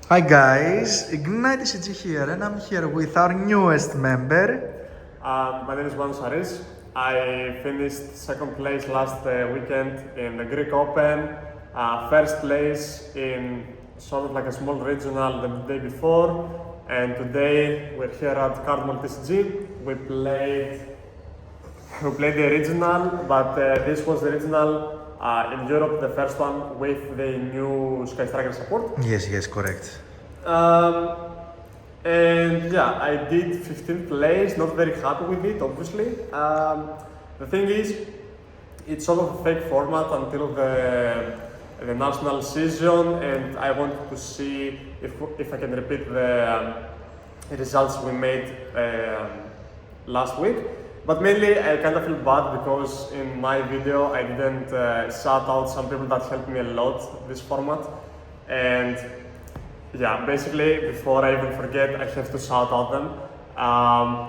Hi guys, Ignite CG here, and I'm here with our newest member. My name is Manos Sarris. I finished second place last weekend in the Greek Open, first place in sort of like a small regional the day before, and today we're here at Cardinal TCG. We played the regional, but this was the regional in Europe, the first one with the new Sky Striker support. Yes, correct. And yeah, I did 15th place, not very happy with it, obviously. The thing is, it's sort of a fake format until the national season, and I wanted to see if I can repeat the results we made last week. But mainly, I kind of feel bad because in my video, I didn't shout out some people that helped me a lot this format. And yeah, basically, before I even forget, I have to shout out them.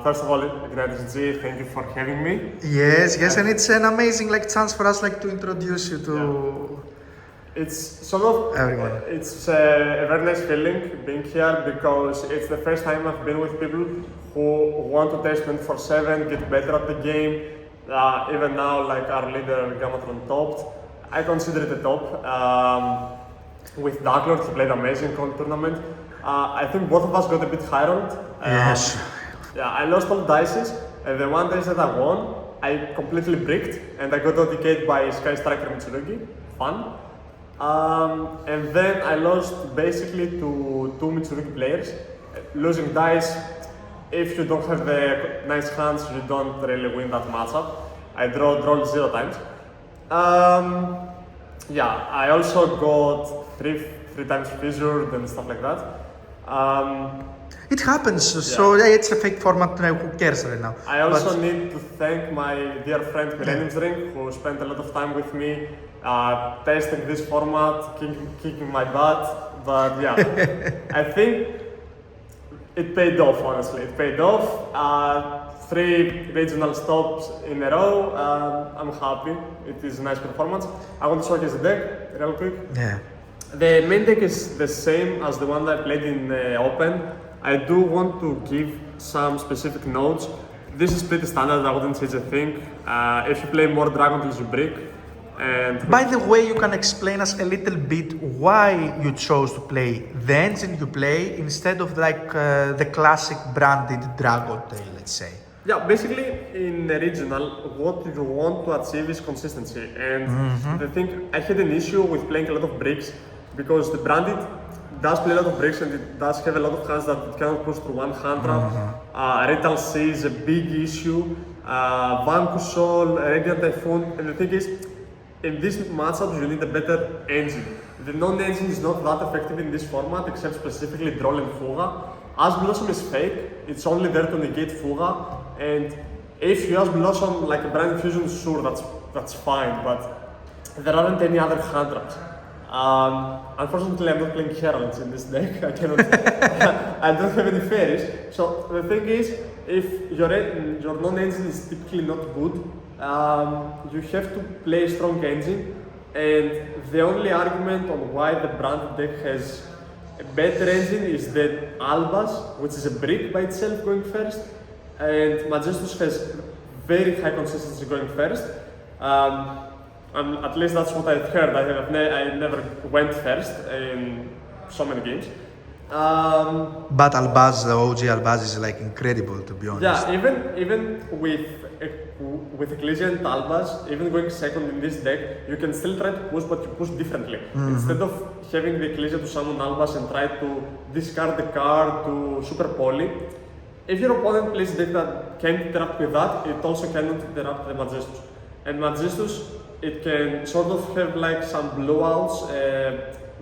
First of all, Magistus, thank you for having me. Yes, and it's an amazing chance for us to introduce you to It's sort of everyone. It's a very nice feeling being here because it's the first time I've been with people who want to test 24/7, get better at the game. Even now, like our leader Gamatron topped, I consider it a top. With Darklord, he played amazing tournament. I think both of us got a bit high on it. Yes. Yeah, I lost all dices, and the one dice that I won, I completely bricked, and I got OTK'd by Sky Striker Mitsurugi. Fun. And then I lost basically to two Mitsurugi players. Losing dice, if you don't have the nice hands, you don't really win that matchup. I drawn 0 times. Yeah, I also got three times fissured and stuff like that. It happens, so it's a fake format, who cares right now? I also need to thank my dear friend Millennium's Ring, who spent a lot of time with me, testing this format, kicking my butt, but yeah, I think it paid off, honestly, it paid off. 3 regional stops in a row, I'm happy, it is a nice performance. I want to show you the deck, real quick. Yeah. The main deck is the same as the one that I played in Open. I do want to give some specific notes. This is pretty standard, I wouldn't say it's a thing. If you play more Dragon Tales, you brick. And By the way, you can explain us a little bit why you chose to play the engine you play instead of the classic branded Dragon Tail, let's say. yeah, basically in the regional, what you want to achieve is consistency. And the thing, I had an issue with playing a lot of bricks because the branded does play a lot of bricks and it does have a lot of hands that it cannot push through one hand trap. Retail C is a big issue. Vanquish All, Radiant Typhoon, and the thing is, in these matchups you need a better engine. The non-engine is not that effective in this format except specifically Droll and Fuga. As Blossom is fake, it's only there to negate Fuga, and if you use Blossom like a Brand Fusion, sure, that's fine, but there aren't any other hand traps. Unfortunately, I'm not playing Heralds in this deck. I cannot. I don't have any fairies. So the thing is, if your non-engine is typically not good, you have to play a strong engine. And the only argument on why the branded deck has a better engine is that Albas, which is a brick by itself, going first, and Magistus has very high consistency going first. At least that's what I've heard. I never went first in so many games. But Albaz, the OG Albaz is incredible, to be honest. Yeah, even with Ecclesia and Albaz, even going second in this deck, you can still try to push, but you push differently. Instead of having the Ecclesia to summon Albaz and try to discard the card to super poly, if your opponent plays a deck that can't interact with that, it also cannot interact the Magistus. And Magistus, it can sort of have some blowouts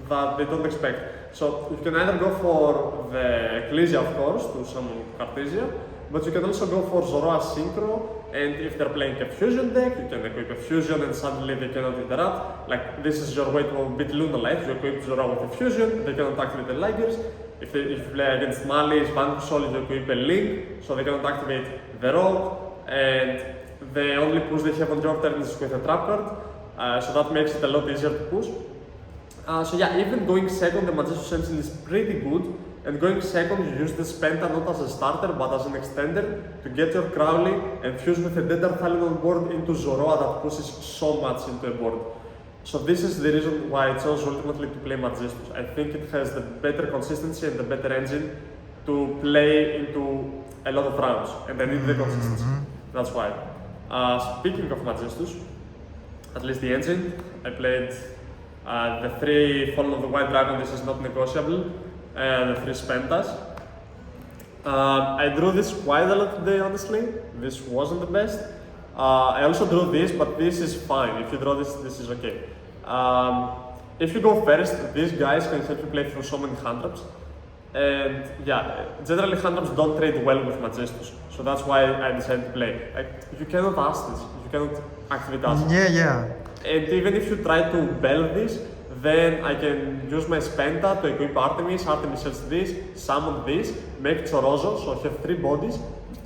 that they don't expect. So you can either go for the Ecclesia, of course, to summon Cartesia, but you can also go for Zoroa Synchro, and if they're playing a fusion deck, you can equip a fusion and suddenly they cannot interact. This is your way to beat Lunalight, you equip Zoroa with a fusion, they cannot activate the Ligers. If you play against Malice, Vanquish All, you equip a Link, so they cannot activate the Rogue, and the only push they have on your turn is with a trap card, so that makes it a lot easier to push. So yeah, even going second, the Magistus engine is pretty good. And going second, you use the Spenta not as a starter, but as an extender to get your Crowley and fuse with a Dead Dtail on board into Zoroa that pushes so much into a board. So this is the reason why I chose ultimately to play Magistus. I think it has the better consistency and the better engine to play into a lot of rounds, and I need the consistency. That's why. Speaking of Magistus, at least the engine, I played the 3 Fallen of the White Dragon, this is not negotiable, the 3 Spentas. I drew this quite a lot today, honestly. This wasn't the best. I also drew this, but this is fine. If you draw this, this is okay. If you go first, these guys can help you play through so many hand traps. And yeah, generally hand traps don't trade well with Magistus. So that's why I decided to play. Like, you cannot ask this. You cannot activate ask. Yeah. And even if you try to bell this, then I can use my Spenta to equip Artemis. Artemis sells this, summon this, make Chorozo, so I have 3 bodies.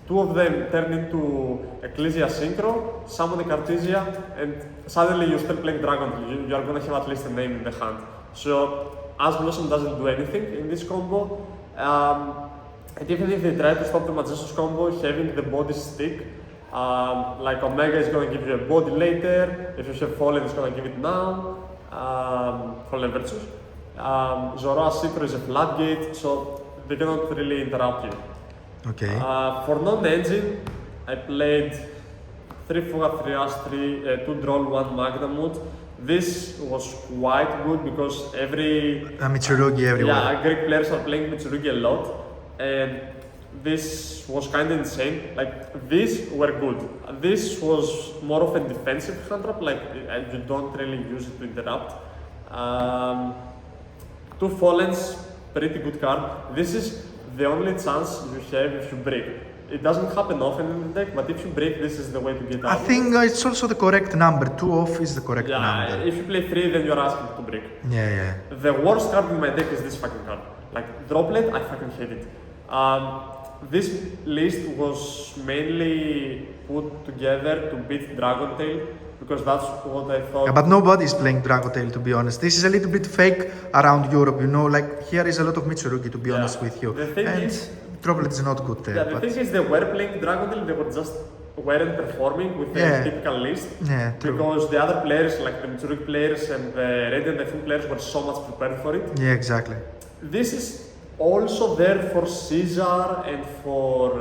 2 of them turn into Ecclesia Synchro, summon a Cartesia, and suddenly you start playing Dragon. You are gonna have at least a name in the hand. So, as Blossom doesn't do anything in this combo, and even if they try to stop the Magistus combo, having the body stick, like Omega is gonna give you a body later, if you have Fallen, it's gonna give it now, Fallen Virtus. Zoroa Synchro is a floodgate, so they cannot really interrupt you. Okay. For non-engine, I played 3 Fuga, 3 Ash, 2 Droll, 1 Magnamut. This was quite good because Mitsurugi everywhere. Yeah, Greek players are playing Mitsurugi a lot, and this was kind of insane. Like, these were good. This was more of a defensive hand trap, like you don't really use it to interrupt. 2 Fallens, pretty good card. This is the only chance you have if you break. It doesn't happen often in the deck, but if you break, this is the way to get out. I think it's also the correct number. 2 off is the correct number. Yeah, if you play 3, then you're asking to break. Yeah. The worst card in my deck is this fucking card. Like, Droplet, I fucking hate it. This list was mainly put together to beat Dtail, because that's what I thought. Yeah, but nobody is playing Dtail, to be honest. This is a little bit fake around Europe, you know, like here is a lot of Mitsurugi, to be honest with you. The thing is, Droplet is not good there. Yeah, the thing is, they were playing Dtail, they were just weren't performing with the typical list. Yeah, true. Because the other players, like the Mitsurugi players and the Radiant Typhoon players, were so much prepared for it. Yeah, exactly. This is also there for Caesar and for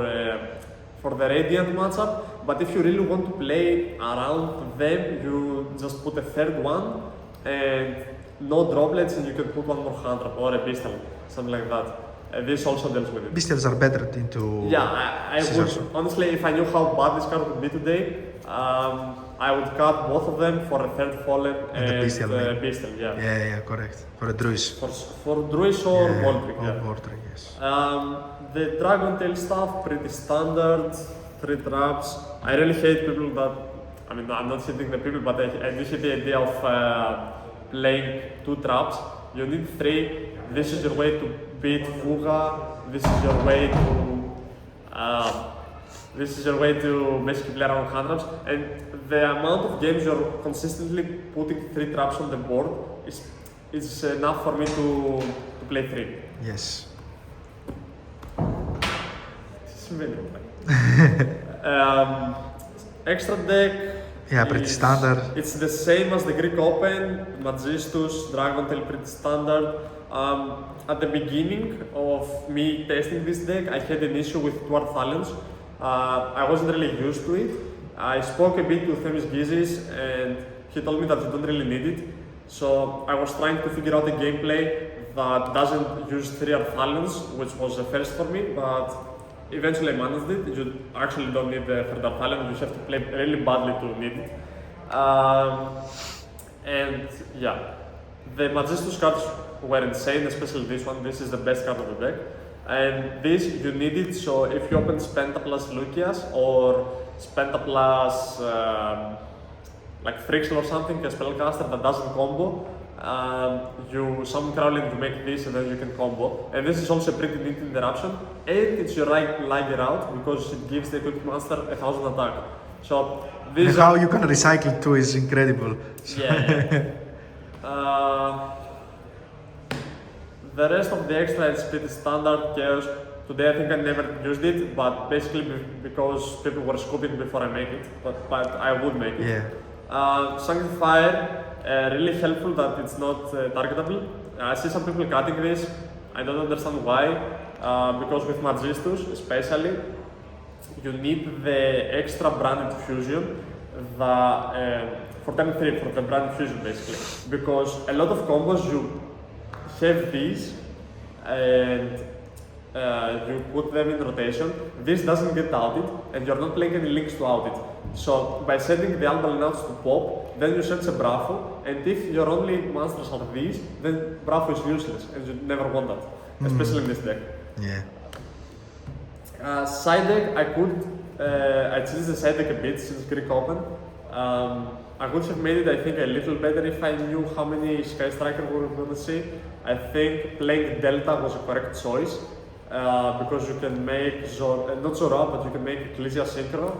the Radiant matchup, but if you really want to play around them, you just put a 3rd one and no droplets, and you can put 1 more hand trap or a pistol, something like that. This also deals with it. Pistols are better into. Yeah, I would. Honestly, if I knew how bad this card would be today, I would cut both of them for a 3rd Fallen and a pistol. Yeah, correct. For a Druis. For Druis or Voltric. Or Voltric, yes. The Dragon-tail stuff, pretty standard. 3 traps. I really hate people that. I mean, I'm not hating the people, but I do hate the idea of playing 2 traps. You need 3. This is your way to beat Fuga. This is your way to basically play around hand traps. And the amount of games you're consistently putting 3 traps on the board is enough for me to play 3. Yes. Extra deck. Yeah, pretty standard. It's the same as the Greek Open, Magistus, Dragon-tail, pretty standard. At the beginning of me testing this deck, I had an issue with 2 Arthalions. I wasn't really used to it. I spoke a bit with Themis Gizis, and he told me that you don't really need it. So I was trying to figure out a gameplay that doesn't use 3 Arthalions, which was a first for me, but eventually I managed it. You actually don't need the 3rd Arthalion, you have to play really badly to need it. And yeah, the Magistus cards were insane, especially this one. This is the best card of the deck. And this, you need it, so if you open Spenta plus Lucius or Spenta plus like Friction or something, a spellcaster that doesn't combo, you summon Crowley and you make this and then you can combo. And this is also a pretty neat interruption. And it's your right Liger out because it gives the equipped monster 1000 attack. So this. And how you can recycle too is incredible. Yeah. The rest of the extra is pretty standard chaos. Today I think I never used it, but basically because people were scooping before I make it, but I would make it. Sanctifier, really helpful that it's not targetable. I see some people cutting this. I don't understand why, because with Magistus especially, you need the extra branded fusion for turn 3, for the branded fusion basically. Because a lot of combos you have these and you put them in rotation, this doesn't get outed and you're not playing any links to out it. So by setting the Albalin outs to pop, then you set a Bravo, and if your only monsters are these, then Bravo is useless and you never want that, especially in this deck. Yeah. Side deck, I changed the side deck a bit since Greek Open. I would have made it, I think, a little better if I knew how many Sky Striker we were going to see. I think playing Delta was a correct choice because you can make, not Zora, but you can make Ecclesia Synchro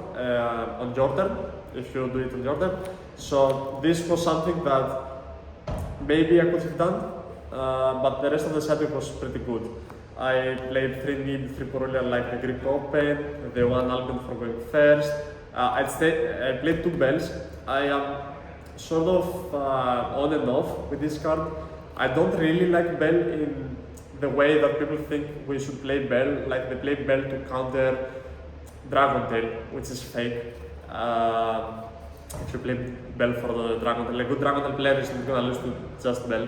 on your turn, if you do it on your turn. So this was something that maybe I could have done, but the rest of the setup was pretty good. I played 3 Need, 3 Purulia like the Greek Open, the 1 Albion for going first. I played 2 Bells. I am sort of on and off with this card. I don't really like Bell in the way that people think we should play Bell, like they play Bell to counter Dtail, which is fake. If you play Bell for the Dtail, a good Dtail player is not gonna lose to just Bell.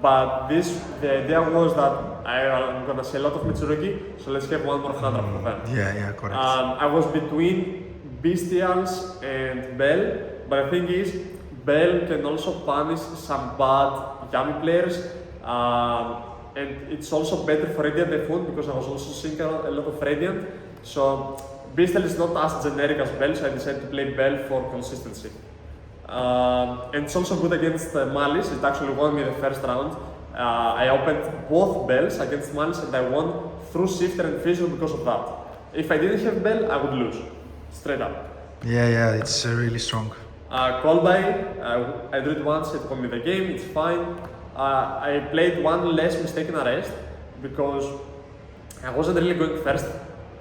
But the idea was that I'm gonna see a lot of Mitsurugi, so let's have one more hand for them. Yeah, correct. I was between Bestials and Bell, but the thing is, Bell can also punish some bad Yami players, and it's also better for Radiant Typhoon because I was also seeing a lot of Radiant. So Bestial is not as generic as Bell, so I decided to play Bell for consistency. And it's also good against Malice. It actually won me the first round. I opened both Bells against Malice and I won through Shifter and Fission because of that. If I didn't have Bell, I would lose. Straight up. Yeah, it's really strong. Call by, I drew it once, it won me the game, it's fine. I played one less mistaken arrest because I wasn't really going first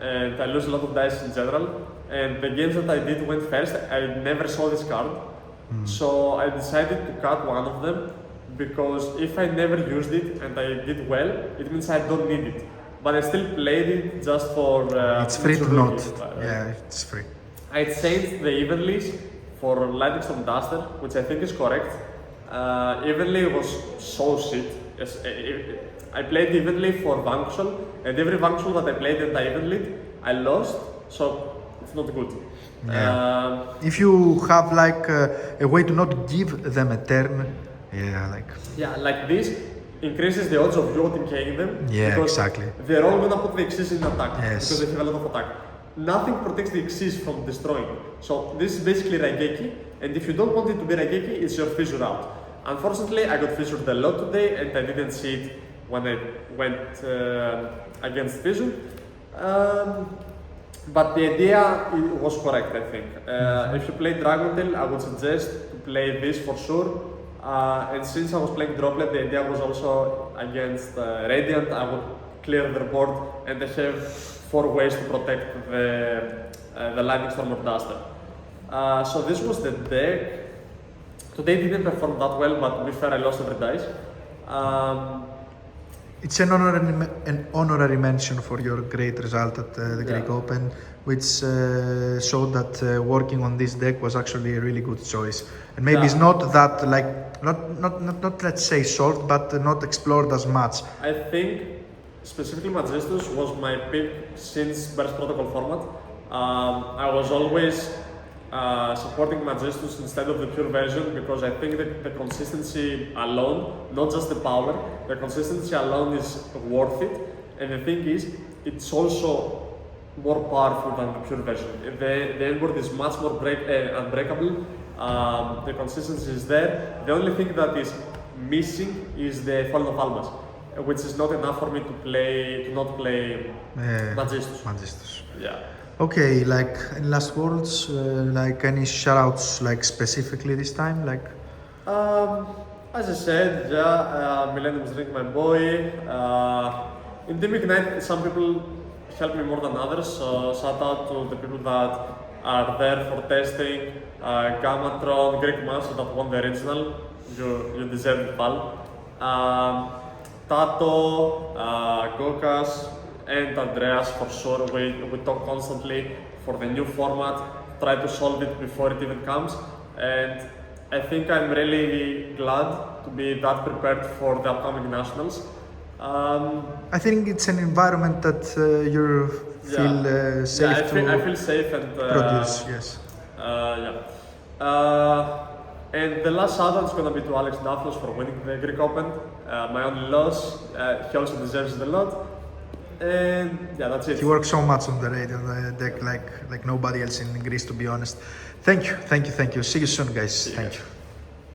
and I lose a lot of dice in general. And the games that I did went first, I never saw this card. So I decided to cut one of them because if I never used it and I did well, it means I don't need it. But I still played it just for... it's free to not. Yeah, it's free. I changed the Evenlys for Lightning Storm Duster, which I think is correct. Evenly was so shit. I played Evenly for Vanquishal, and every Vanquishal that I played and I Evenly, I lost, so it's not good. Yeah. If you have like a way to not give them a turn, like this increases the odds of you TKing them. Yeah, because exactly. They're all gonna put the Xyz in attack yes. because they have a lot of attack. Nothing protects the Xyz from destroying. So this is basically Raigeki, and if you don't want it to be Raigeki, it's your fissure out. Unfortunately, I got fissured a lot today, and I didn't see it when I went against fissure. But the idea was correct, I think. If you play Dragontail, I would suggest to play this for sure. And since I was playing Droplet, the idea was also against Radiant. I would clear their board, and they have 4 ways to protect the Lightning Storm or Duster. So this was the deck. Today didn't perform that well, but to be fair, I lost every dice. It's an honorary mention for your great result at the Greek Open, which showed that working on this deck was actually a really good choice. And maybe it's not that like not let's say short, but not explored as much. I think specifically Magistus was my pick since Burst Protocol format. I was always supporting Magistus instead of the pure version because I think that the consistency alone, not just the power, the consistency alone is worth it. And the thing is, it's also more powerful than the pure version. The endboard is much more unbreakable. The consistency is there. The only thing that is missing is the Fallen of Almas, which is not enough for me to not play Magistus. Yeah. Okay, like in last words, like any shoutouts, like specifically this time, like. As I said, yeah, Millennium's Drink, my boy. In Team Ignite, some people help me more than others, so shout out to the people that are there for testing. Gamatron, Greek Master that won the original, you deserve it, pal. Tato, Gokas, and Andreas for sure. We talk constantly for the new format, try to solve it before it even comes. And I think I'm really glad to be that prepared for the upcoming nationals. I think it's an environment that you feel safe I feel safe and produce. Yes. And the last shout out is going to be to Alex Daphnos for winning the Greek Open. My only loss, he also deserves it a lot. And yeah, that's it. He works so much on the radio deck like nobody else in Greece, to be honest. Thank you. See you soon, guys. Thank you.